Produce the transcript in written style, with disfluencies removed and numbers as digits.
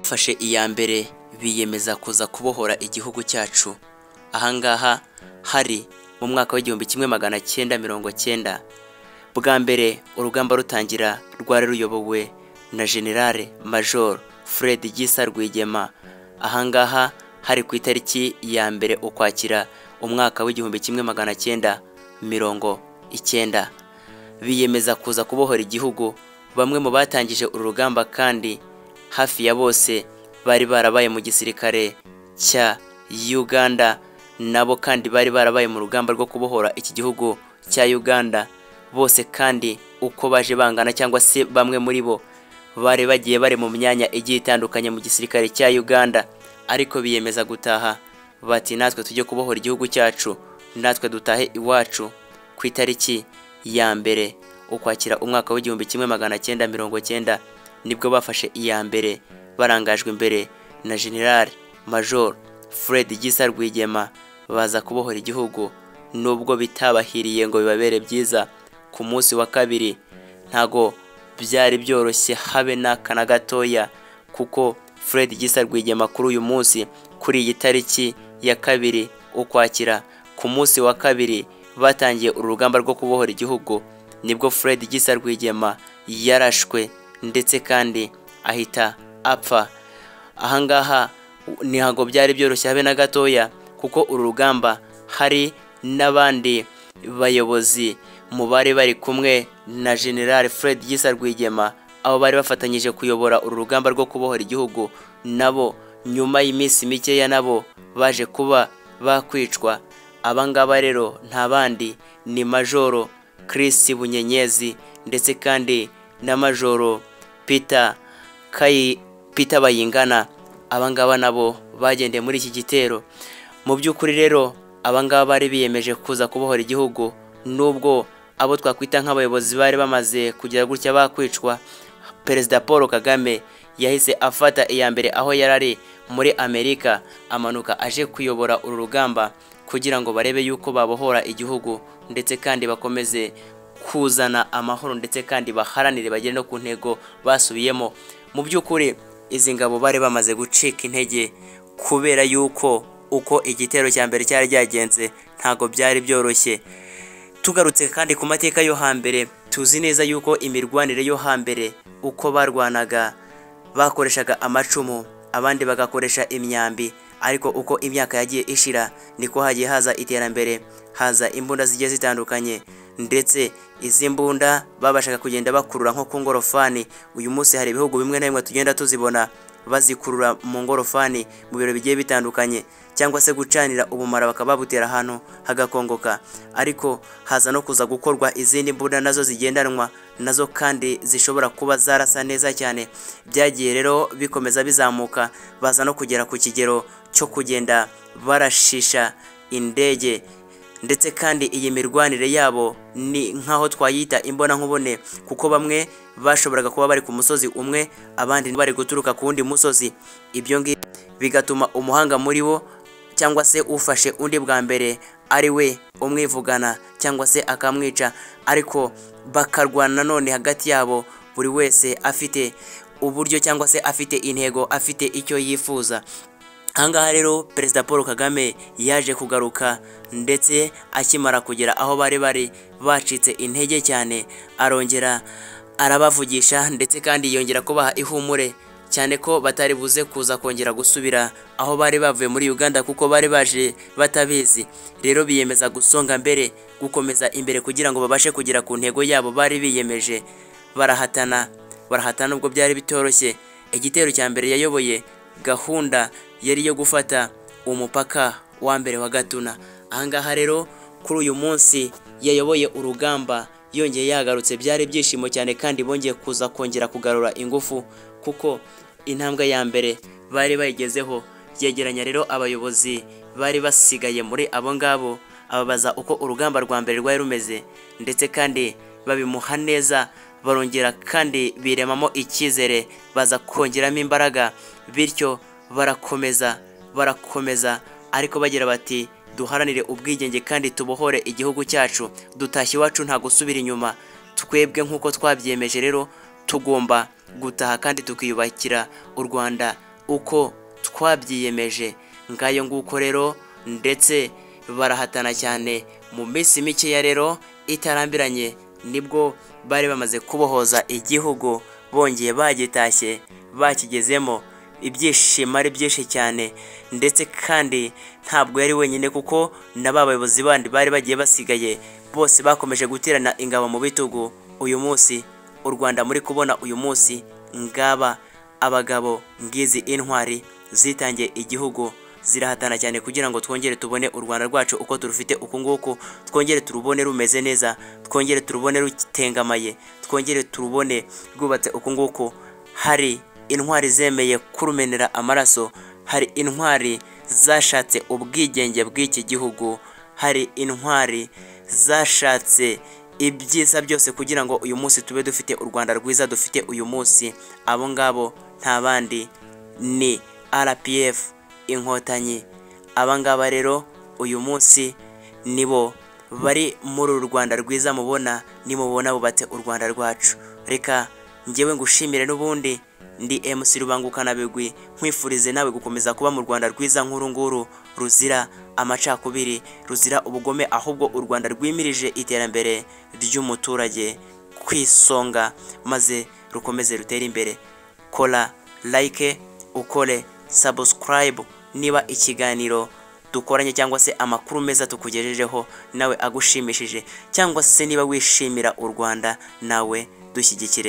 Fashe iya mbere biyemeza kuza kubohora igihugu cyacu. Ahangaha hari mu mwaka w'1990 bwa mbere urugamba rutangira rwari ruyobowe na General Major Fred Gisa Rwigema. Ahangaha hari ku itariki ya mbere ukwakira umwaka w'1990 biyemeza kuza kubohora igihugu. Bamwe mu batangije uru rugamba kandi hafi ya bose bari barabaye mu gisirikare cya Uganda, nabo kandi bari barabaye mu rugamba rwo kubohora iki gihugu cya Uganda. Bose kandi uko baje bangana cyangwa se bamwe muri bo bari bagiye bari mu myanya igiye itandukanye mu gisirikare cya Uganda, ariko biyemeza gutaha bati natwe tujye kubohora igihugu cyacu, natwe dutahe iwacu. Ku itariki ya mbere ukwakira umwaka w'1990 nibwo bafashe iya mbere barangajwe imbere na General Major Fred Gisa Rwigema baza kubohora igihugu. Nubwo bitabahiriye ngo bibabere byiza, ku munsi wa kabiri ntago byari byoroshye habe n'akana gatoya, kuko Fred Gisa Rwigema kuri uyu munsi, kuri iyi tariki ya kabiri ukwakira, ku munsi wa kabiri batangiye urugamba rwo kubohora igihugu, nibwo Fred Gisa Rwigema yarashwe ndetse kandi ahita apfa. Ahangaha ntago byari byoroshye habe na gatoya, kuko uru rugamba hari n'abandi bayobozi mu bari bari kumwe na General Fred Gisa Rwigema, abo bari bafatanyije kuyobora uru rugamba rwo kubohora igihugu, nabo nyuma y'iminsi mikeya nabo baje kuba bakwicwa. Abangaba rero nta bandi ni Majoro Chris Bunyenyezi ndetse kandi na Majoro Peter Bayingana. Abangaba nabo bagendeye muri iki gitero. Mu by'ukuri rero abangaba bari biyemeje kuza kubohora igihugu, nubwo abo twakwita nk'abayobozi bari bamaze kugira gutya bakwicwa. Perezida Paul Kagame yahise afata iya mbere aho yarari muri Amerika, amanuka aje kuyobora uru rugamba kugira ngo barebe yuko babohora igihugu ndetse kandi bakomeze kuzana amahoro ndetse kandi baharanire bagere no ku ntego basubiyemo. Mu by'ukuri izi ngabo bari bamaze gucika intege, kubera yuko uko igitero cya mbere cyari ryagenze ntago byari byoroshye. Tugarutse kandi ku mateka yo hambere, tuzi neza yuko imirwanire yo hambere uko barwanaga bakoreshaga amacumu, abandi bagakoresha imyambi, ariko uko imyaka yagiye ishira niko hagiye haza iterambere, haza imbunda zigiye zitandukanye, ndetse izi mbunda babashaka kugenda bakurura nko ku ngorofani. Uyu munsi hari ibihugu bimwe na bimwe tugenda tuzibona bazikurura mu ngorofani mu biro bigiye bitandukanye, cyangwa se gucanira ubumara bakababutera ahantu hagakongoka. Ariko haza no kuza gukorwa izindi mbunda nazo zigendanwa, nazo kandi zishobora kuba zarasa neza cyane. Byagiye rero bikomeza bizamuka, baza no kugera ku kigero cyo kugenda barashisha indege, ndetse kandi iyi mirwanire yabo ni nkaho twayita imbona nkubone, kuko bamwe bashoboraga kuba bari ku musozi umwe, abandi bari guturuka ku wundi musozi. Ibyo ngibyo bigatuma umuhanga muri bo cyangwa se ufashe undi bwa mbere ari we umwivugana cyangwa se akamwica, ariko bakarwana none hagati yabo, buri wese afite uburyo cyangwa se afite intego, afite icyo yifuza. Ahangaha rero Perezida Paul Kagame yaje kugaruka, ndetse akimara kugera aho bari bacitse intege cyane, arongera arabavugisha ndetse kandi yongera kubaha ihumure cyane ko batari buze kuza kongera gusubira aho bari bavuye muri Uganda, kuko bari baje batabizi. Rero biyemeza gusonga mbere, gukomeza imbere kugira ngo babashe kugera ku ntego yabo bari biyemeje. Barahatana ubwo byari bitoroshye. Igitero cya mbere yayoboye gahunda yari yo gufata umupaka wa mbere wa Gatuna. Ahangaha rero kuri uyu munsi yayoboye urugamba, yongeye yagarutse, byari byishimo cyane kandi bongeye kuza kongera kugarura ingufu, kuko intambwe ya mbere bari bayigezeho. Yegeranya rero abayobozi bari basigaye muri abo ngabo, ababaza uko urugamba rwa mbere rwari rumeze, ndetse kandi babimuha neza, barongera kandi biremamo icyizere, baza kongeramo imbaraga, bityo barakomeza ariko bagira bati duharanire ubwigenge kandi tubohore igihugu cyacu, dutashye iwacu nta gusubira inyuma. Twebwe nk'uko twabyemeje rero tugomba gutaha kandi tukiyubakira u Rwanda uko twabyiyemeje. Ngayo nguko rero, ndetse barahatana cyane. Mu minsi mikeya rero itarambiranye nibwo bari bamaze kubohoza igihugu, bongeye bagitashye bakigezemo. Ibyishimo ari byinshi cyane, ndetse kandi ntabwo yari wenyine kuko n'abayobozi bandi bari bagiye basigaye bose bakomeje guterana ingabo mu bitugu. Uyu munsi u Rwanda muri kubona uyu munsi, ngaba abagabo, ngizi intwari zitangiye igihugu, zirahatana cyane kugira ngo twongere tubone u Rwanda rwacu uko turufite uku nguku, twongere turubone rumeze neza, twongere turubone rutengamaye, twongere turubone rwubatse uku nguku. Hari intwari zemeye kurumenera amaraso, hari intwari zashatse ubwigenge bw'iki gihugu, hari intwari zashatse ibyiza byose kugira ngo uyu munsi tube dufite u Rwanda rwiza dufite uyu munsi. Abo ngabo nta bandi ni RPF, Inkotanyi. Aba ngaba rero uyu munsi nibo bari muri uru Rwanda rwiza mubona, nimubona bubatse u Rwanda rwacu. Reka njyewe ngushimire n'ubundi, ndi MC Rubangukana Bigwi, nkwifurize nawe gukomeza kuba mu Rwanda rwiza nkuru nguru, ruzira amacakubiri, ruzira ubugome, ahubwo u Rwanda rwimirije iterambere ry'umuturage kwisonga, maze rukomeze rutere imbere. Kola like, ukore subscribe niba ikiganiro dukoranye cyangwa se amakuru meza tukugejejeho nawe agushimishije, cyangwa se niba wishimira u Rwanda nawe dushyigikire.